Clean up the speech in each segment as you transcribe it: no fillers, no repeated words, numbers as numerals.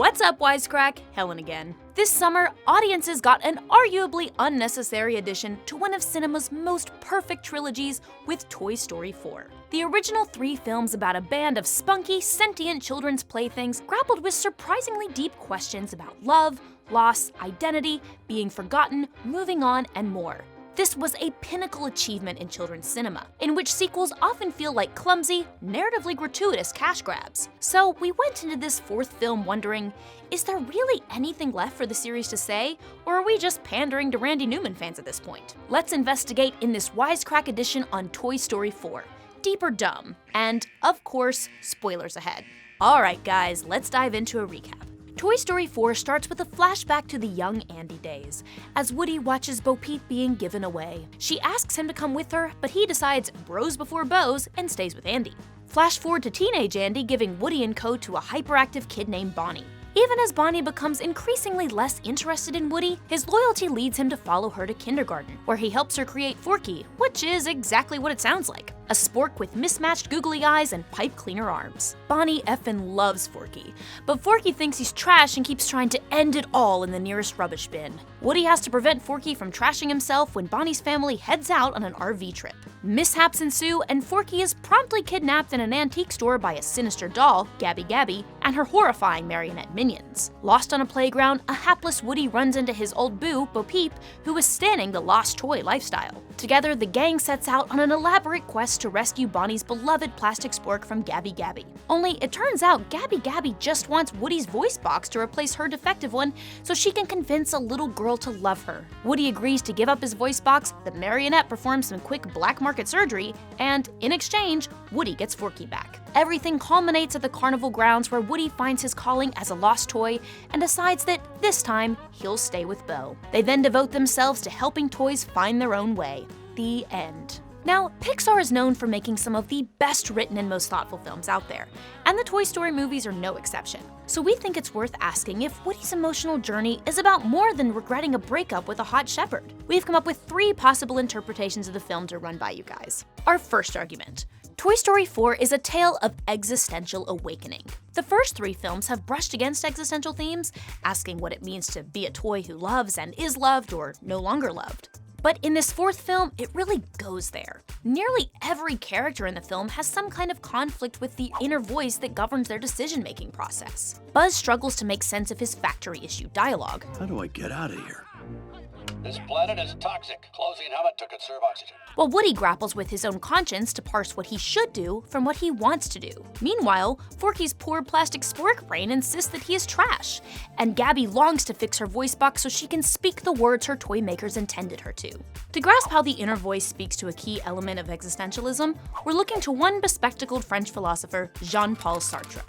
What's up, Wisecrack? Helen again. This summer, audiences got an arguably unnecessary addition to one of cinema's most perfect trilogies with Toy Story 4. The original 3 films about a band of spunky, sentient children's playthings grappled with surprisingly deep questions about love, loss, identity, being forgotten, moving on, and more. This was a pinnacle achievement in children's cinema, in which sequels often feel like clumsy, narratively gratuitous cash grabs. So we went into this 4th film wondering, is there really anything left for the series to say, or are we just pandering to Randy Newman fans at this point? Let's investigate in this Wisecrack Edition on Toy Story 4. Deep or dumb? And, of course, spoilers ahead. Alright guys, let's dive into a recap. Toy Story 4 starts with a flashback to the young Andy days, as Woody watches Bo Peep being given away. She asks him to come with her, but he decides bros before bows and stays with Andy. Flash forward to teenage Andy giving Woody and Co. to a hyperactive kid named Bonnie. Even as Bonnie becomes increasingly less interested in Woody, his loyalty leads him to follow her to kindergarten, where he helps her create Forky, which is exactly what it sounds like. A spork with mismatched googly eyes and pipe cleaner arms. Bonnie effin' loves Forky, but Forky thinks he's trash and keeps trying to end it all in the nearest rubbish bin. Woody has to prevent Forky from trashing himself when Bonnie's family heads out on an RV trip. Mishaps ensue, and Forky is promptly kidnapped in an antique store by a sinister doll, Gabby Gabby, and her horrifying marionette minions. Lost on a playground, a hapless Woody runs into his old boo, Bo Peep, who is standing the lost toy lifestyle. Together, the gang sets out on an elaborate quest to rescue Bonnie's beloved plastic spork from Gabby Gabby. Only, it turns out Gabby Gabby just wants Woody's voice box to replace her defective one so she can convince a little girl to love her. Woody agrees to give up his voice box, the marionette performs some quick black market surgery, and in exchange, Woody gets Forky back. Everything culminates at the carnival grounds where Woody finds his calling as a lost toy and decides that this time he'll stay with Bo. They then devote themselves to helping toys find their own way. The end. Now, Pixar is known for making some of the best written and most thoughtful films out there, and the Toy Story movies are no exception. So we think it's worth asking if Woody's emotional journey is about more than regretting a breakup with a hot shepherd. We've come up with 3 possible interpretations of the film to run by you guys. Our first argument. Toy Story 4 is a tale of existential awakening. The first 3 films have brushed against existential themes, asking what it means to be a toy who loves and is loved or no longer loved. But in this 4th film, it really goes there. Nearly every character in the film has some kind of conflict with the inner voice that governs their decision-making process. Buzz struggles to make sense of his factory-issue dialogue. How do I get out of here? This planet is toxic. Closing helmet to conserve oxygen. While Woody grapples with his own conscience to parse what he should do from what he wants to do. Meanwhile, Forky's poor plastic spork brain insists that he is trash, and Gabby longs to fix her voice box so she can speak the words her toy makers intended her to. To grasp how the inner voice speaks to a key element of existentialism, we're looking to one bespectacled French philosopher, Jean-Paul Sartre.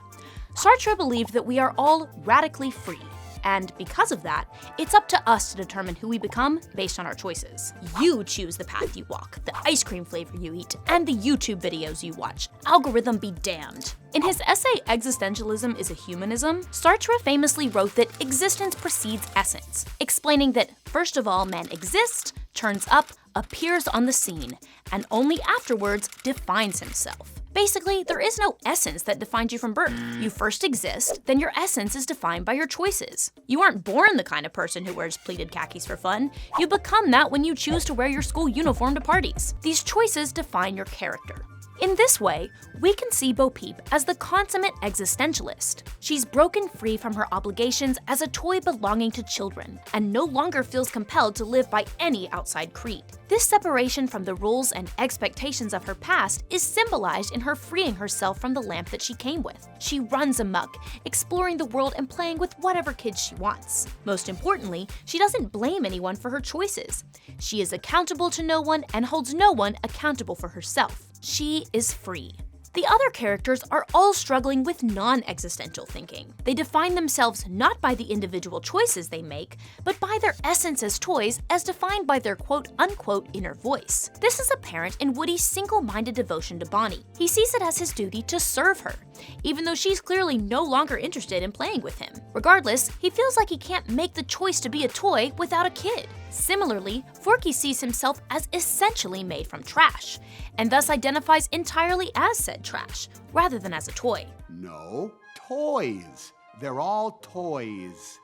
Sartre believed that we are all radically free. And because of that, it's up to us to determine who we become based on our choices. You choose the path you walk, the ice cream flavor you eat, and the YouTube videos you watch. Algorithm be damned. In his essay Existentialism is a Humanism, Sartre famously wrote that existence precedes essence, explaining that first of all man exists, turns up, appears on the scene, and only afterwards defines himself. Basically, there is no essence that defines you from birth. You first exist, then your essence is defined by your choices. You aren't born the kind of person who wears pleated khakis for fun. You become that when you choose to wear your school uniform to parties. These choices define your character. In this way, we can see Bo Peep as the consummate existentialist. She's broken free from her obligations as a toy belonging to children, and no longer feels compelled to live by any outside creed. This separation from the rules and expectations of her past is symbolized in her freeing herself from the lamp that she came with. She runs amok, exploring the world and playing with whatever kids she wants. Most importantly, she doesn't blame anyone for her choices. She is accountable to no one and holds no one accountable for herself. She is free. The other characters are all struggling with non-existential thinking. They define themselves not by the individual choices they make, but by their essence as toys as defined by their quote-unquote inner voice. This is apparent in Woody's single-minded devotion to Bonnie. He sees it as his duty to serve her, even though she's clearly no longer interested in playing with him. Regardless, he feels like he can't make the choice to be a toy without a kid. Similarly, Forky sees himself as essentially made from trash, and thus identifies entirely as said trash, rather than as a toy. No, toys. They're all toys.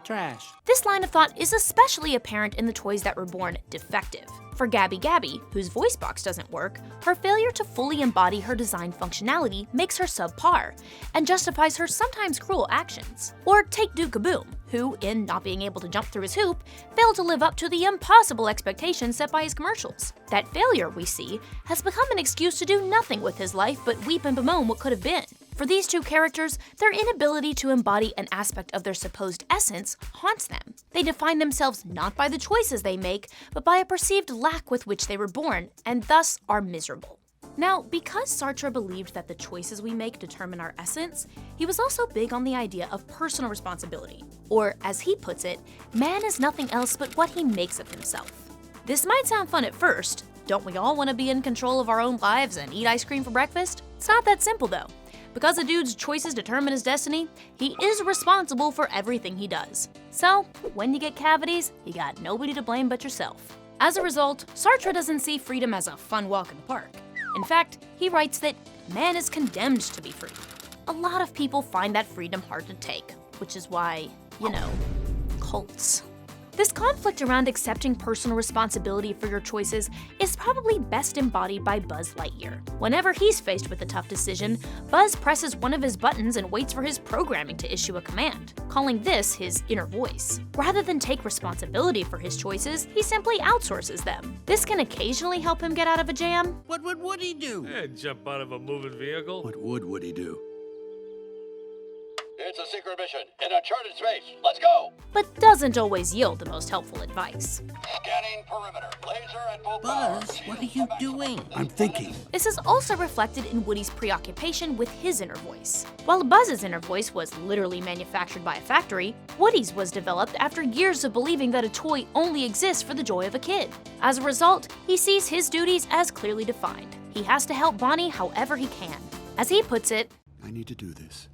Trash. This line of thought is especially apparent in the toys that were born defective. For Gabby Gabby, whose voice box doesn't work, her failure to fully embody her design functionality makes her subpar, and justifies her sometimes cruel actions. Or take Duke Kaboom, who, in not being able to jump through his hoop, failed to live up to the impossible expectations set by his commercials. That failure, we see, has become an excuse to do nothing with his life but weep and bemoan what could have been. For these two characters, their inability to embody an aspect of their supposed essence haunts them. They define themselves not by the choices they make, but by a perceived lack with which they were born, and thus are miserable. Now, because Sartre believed that the choices we make determine our essence, he was also big on the idea of personal responsibility. Or, as he puts it, man is nothing else but what he makes of himself. This might sound fun at first. Don't we all want to be in control of our own lives and eat ice cream for breakfast? It's not that simple though. Because a dude's choices determine his destiny, he is responsible for everything he does. So, when you get cavities, you got nobody to blame but yourself. As a result, Sartre doesn't see freedom as a fun walk in the park. In fact, he writes that man is condemned to be free. A lot of people find that freedom hard to take, which is why, cults. This conflict around accepting personal responsibility for your choices is probably best embodied by Buzz Lightyear. Whenever he's faced with a tough decision, Buzz presses one of his buttons and waits for his programming to issue a command, calling this his inner voice. Rather than take responsibility for his choices, he simply outsources them. This can occasionally help him get out of a jam. What would Woody do? Jump out of a moving vehicle. What would Woody do? It's a secret mission in uncharted space. Let's go! But doesn't always yield the most helpful advice. Scanning perimeter. Laser at full Buzz, power. what are you doing? I'm thinking. This is also reflected in Woody's preoccupation with his inner voice. While Buzz's inner voice was literally manufactured by a factory, Woody's was developed after years of believing that a toy only exists for the joy of a kid. As a result, he sees his duties as clearly defined. He has to help Bonnie however he can. As he puts it, I need to do this.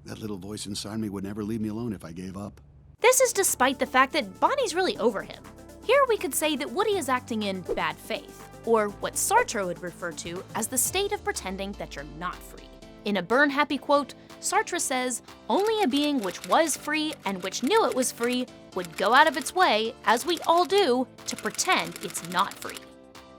That little voice inside me would never leave me alone if I gave up. this is despite the fact that Bonnie's really over him. Here we could say that Woody is acting in bad faith, or what Sartre would refer to as the state of pretending that you're not free. In a Burn-Happy quote, Sartre says, "Only a being which was free and which knew it was free would go out of its way, as we all do, to pretend it's not free."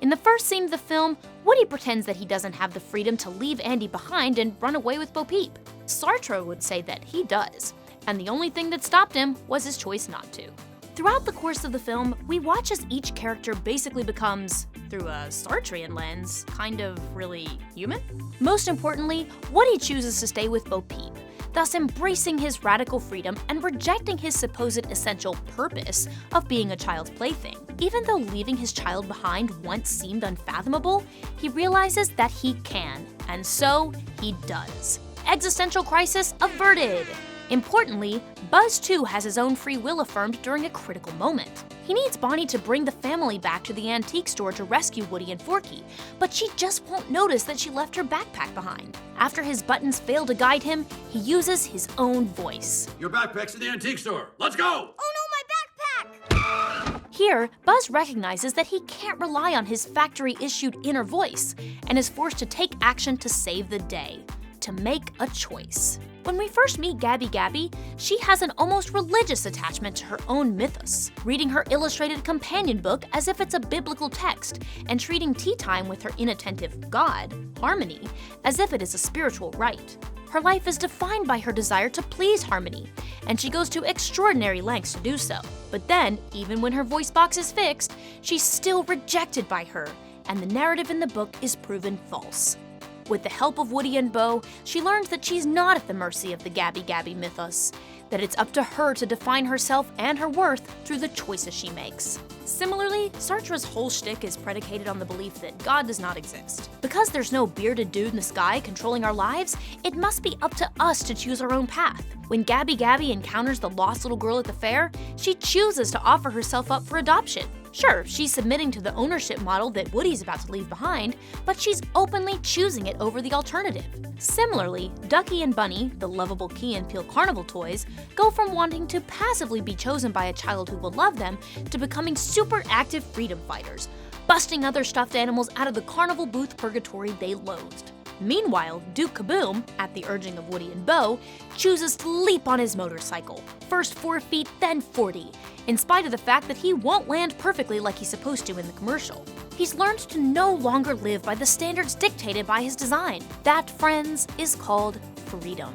In the first scene of the film, Woody pretends that he doesn't have the freedom to leave Andy behind and run away with Bo Peep. Sartre would say that he does, and the only thing that stopped him was his choice not to. Throughout the course of the film, we watch as each character basically becomes, through a Sartrean lens, kind of really human. Most importantly, Woody chooses to stay with Bo Peep, thus embracing his radical freedom and rejecting his supposed essential purpose of being a child's plaything. Even though leaving his child behind once seemed unfathomable, he realizes that he can, and so he does. Existential crisis averted! Importantly, Buzz too has his own free will affirmed during a critical moment. He needs Bonnie to bring the family back to the antique store to rescue Woody and Forky, but she just won't notice that she left her backpack behind. After his buttons fail to guide him, he uses his own voice. Your backpack's in the antique store. Let's go! Here, Buzz recognizes that he can't rely on his factory-issued inner voice, and is forced to take action to save the day, to make a choice. When we first meet Gabby Gabby, she has an almost religious attachment to her own mythos, reading her illustrated companion book as if it's a biblical text, and treating tea time with her inattentive god, Harmony, as if it is a spiritual rite. Her life is defined by her desire to please Harmony, and she goes to extraordinary lengths to do so. But then, even when her voice box is fixed, she's still rejected by her, and the narrative in the book is proven false. With the help of Woody and Bo, she learns that she's not at the mercy of the Gabby Gabby mythos, that it's up to her to define herself and her worth through the choices she makes. Similarly, Sartre's whole shtick is predicated on the belief that God does not exist. Because there's no bearded dude in the sky controlling our lives, it must be up to us to choose our own path. When Gabby Gabby encounters the lost little girl at the fair, she chooses to offer herself up for adoption. Sure, she's submitting to the ownership model that Woody's about to leave behind, but she's openly choosing it over the alternative. Similarly, Ducky and Bunny, the lovable Key and Peele Carnival toys, go from wanting to passively be chosen by a child who will love them to becoming super active freedom fighters, busting other stuffed animals out of the carnival booth purgatory they loathed. Meanwhile, Duke Kaboom, at the urging of Woody and Bo, chooses to leap on his motorcycle. First 4 feet, then 40, in spite of the fact that he won't land perfectly like he's supposed to in the commercial. He's learned to no longer live by the standards dictated by his design. That, friends, is called freedom.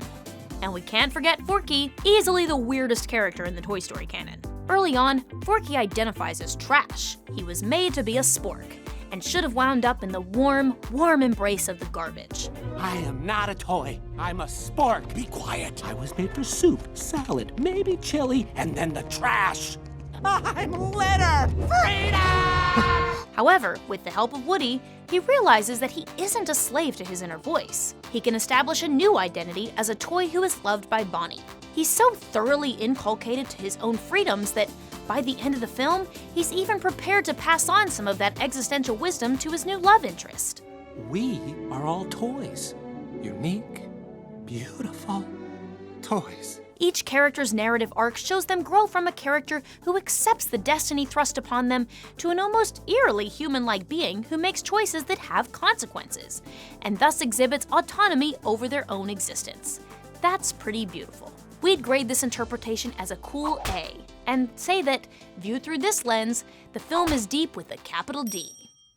And we can't forget Forky, easily the weirdest character in the Toy Story canon. Early on, Forky identifies as trash. He was made to be a spork, and should have wound up in the warm, warm embrace of the garbage. I am not a toy. I'm a spork. Be quiet. I was made for soup, salad, maybe chili, and then the trash. I'm litter! Freedom! However, with the help of Woody, he realizes that he isn't a slave to his inner voice. He can establish a new identity as a toy who is loved by Bonnie. He's so thoroughly inculcated to his own freedoms that by the end of the film, he's even prepared to pass on some of that existential wisdom to his new love interest. We are all toys. Unique, beautiful toys. Each character's narrative arc shows them grow from a character who accepts the destiny thrust upon them to an almost eerily human-like being who makes choices that have consequences, and thus exhibits autonomy over their own existence. That's pretty beautiful. We'd grade this interpretation as a cool A, and say that, viewed through this lens, the film is deep with a capital D.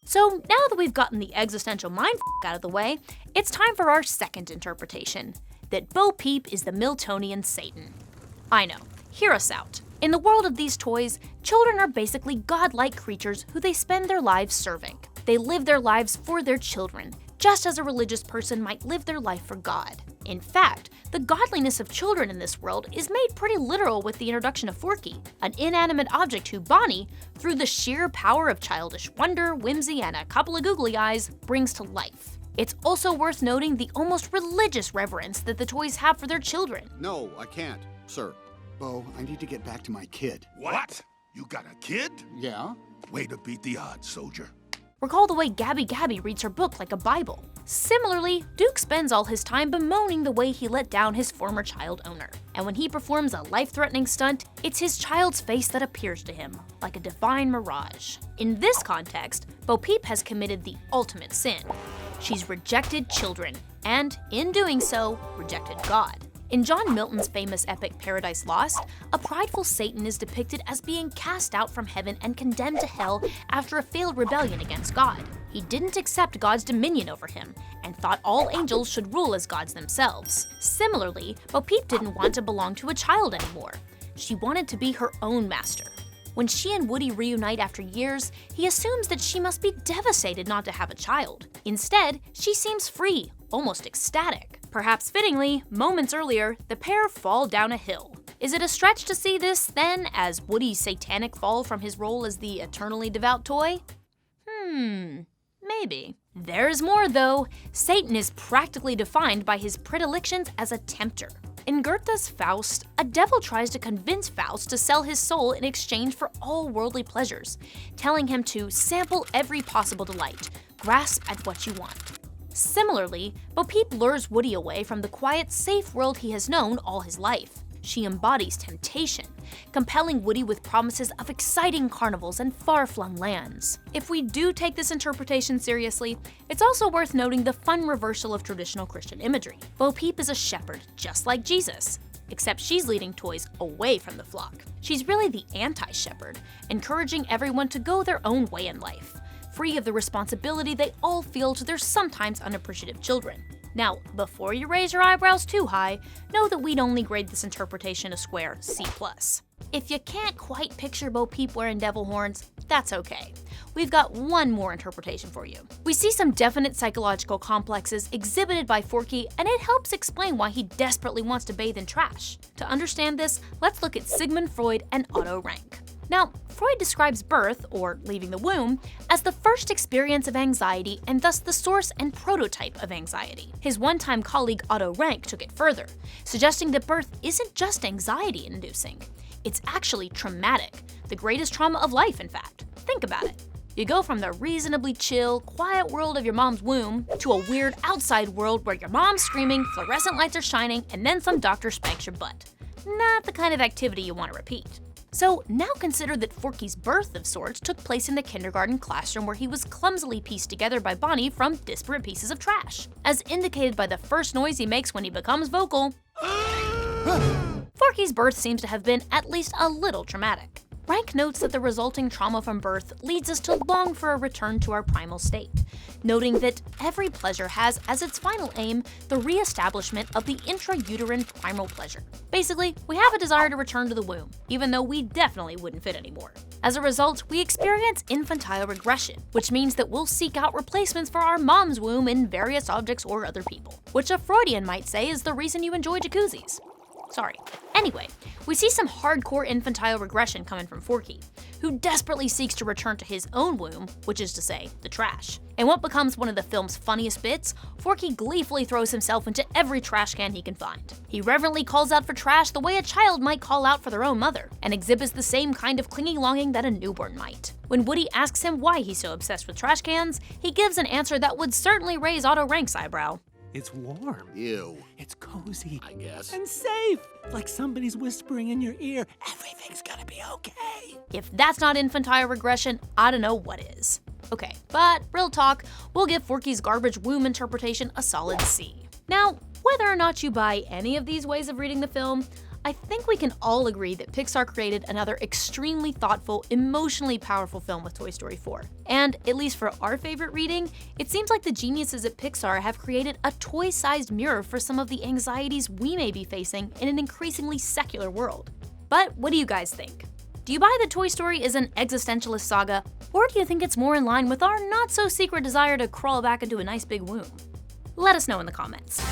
So now that we've gotten the existential mindfuck out of the way, it's time for our second interpretation, that Bo Peep is the Miltonian Satan. I know, hear us out. In the world of these toys, children are basically godlike creatures who they spend their lives serving. They live their lives for their children, just as a religious person might live their life for God. In fact, the godliness of children in this world is made pretty literal with the introduction of Forky, an inanimate object who Bonnie, through the sheer power of childish wonder, whimsy, and a couple of googly eyes, brings to life. It's also worth noting the almost religious reverence that the toys have for their children. No, I can't, sir. Bo, I need to get back to my kid. What? You got a kid? Yeah? Way to beat the odds, soldier. Recall the way Gabby reads her book like a Bible. Similarly, Duke spends all his time bemoaning the way he let down his former child owner. And when he performs a life-threatening stunt, it's his child's face that appears to him, like a divine mirage. In this context, Bo Peep has committed the ultimate sin. She's rejected children, and in doing so, rejected God. In John Milton's famous epic Paradise Lost, a prideful Satan is depicted as being cast out from heaven and condemned to hell after a failed rebellion against God. He didn't accept God's dominion over him, and thought all angels should rule as gods themselves. Similarly, Bo Peep didn't want to belong to a child anymore. She wanted to be her own master. When she and Woody reunite after years, he assumes that she must be devastated not to have a child. Instead, she seems free, almost ecstatic. Perhaps fittingly, moments earlier, the pair fall down a hill. Is it a stretch to see this, then, as Woody's satanic fall from his role as the eternally devout toy? Maybe. There's more, though. Satan is practically defined by his predilections as a tempter. In Goethe's Faust, a devil tries to convince Faust to sell his soul in exchange for all worldly pleasures, telling him to sample every possible delight, grasp at what you want. Similarly, Bo Peep lures Woody away from the quiet, safe world he has known all his life. She embodies temptation, compelling Woody with promises of exciting carnivals and far-flung lands. If we do take this interpretation seriously, it's also worth noting the fun reversal of traditional Christian imagery. Bo Peep is a shepherd, just like Jesus, except she's leading toys away from the flock. She's really the anti-shepherd, encouraging everyone to go their own way in life, free of the responsibility they all feel to their sometimes unappreciative children. Now, before you raise your eyebrows too high, know that we'd only grade this interpretation a square C+. If you can't quite picture Bo Peep wearing devil horns, that's okay. We've got one more interpretation for you. We see some definite psychological complexes exhibited by Forky, and it helps explain why he desperately wants to bathe in trash. To understand this, let's look at Sigmund Freud and Otto Rank. Now, Freud describes birth, or leaving the womb, as the first experience of anxiety and thus the source and prototype of anxiety. His one-time colleague Otto Rank took it further, suggesting that birth isn't just anxiety-inducing. It's actually traumatic, the greatest trauma of life, in fact. Think about it. You go from the reasonably chill, quiet world of your mom's womb to a weird outside world where your mom's screaming, fluorescent lights are shining, and then some doctor spanks your butt. Not the kind of activity you want to repeat. So now consider that Forky's birth of sorts took place in the kindergarten classroom where he was clumsily pieced together by Bonnie from disparate pieces of trash, as indicated by the first noise he makes when he becomes vocal. Forky's birth seems to have been at least a little traumatic. Rank notes that the resulting trauma from birth leads us to long for a return to our primal state, noting that every pleasure has as its final aim the re-establishment of the intrauterine primal pleasure. Basically, we have a desire to return to the womb, even though we definitely wouldn't fit anymore. As a result, we experience infantile regression, which means that we'll seek out replacements for our mom's womb in various objects or other people, which a Freudian might say is the reason you enjoy jacuzzis. Sorry. Anyway, we see some hardcore infantile regression coming from Forky, who desperately seeks to return to his own womb, which is to say, the trash. In what becomes one of the film's funniest bits, Forky gleefully throws himself into every trash can he can find. He reverently calls out for trash the way a child might call out for their own mother, and exhibits the same kind of clinging longing that a newborn might. When Woody asks him why he's so obsessed with trash cans, he gives an answer that would certainly raise Otto Rank's eyebrow. It's warm. Ew. It's cozy. I guess. And safe. Like somebody's whispering in your ear, everything's gonna be okay. If that's not infantile regression, I don't know what is. Okay, but real talk, we'll give Forky's garbage womb interpretation a solid C. Now, whether or not you buy any of these ways of reading the film, I think we can all agree that Pixar created another extremely thoughtful, emotionally powerful film with Toy Story 4. And, at least for our favorite reading, it seems like the geniuses at Pixar have created a toy-sized mirror for some of the anxieties we may be facing in an increasingly secular world. But what do you guys think? Do you buy that Toy Story is an existentialist saga, or do you think it's more in line with our not-so-secret desire to crawl back into a nice big womb? Let us know in the comments.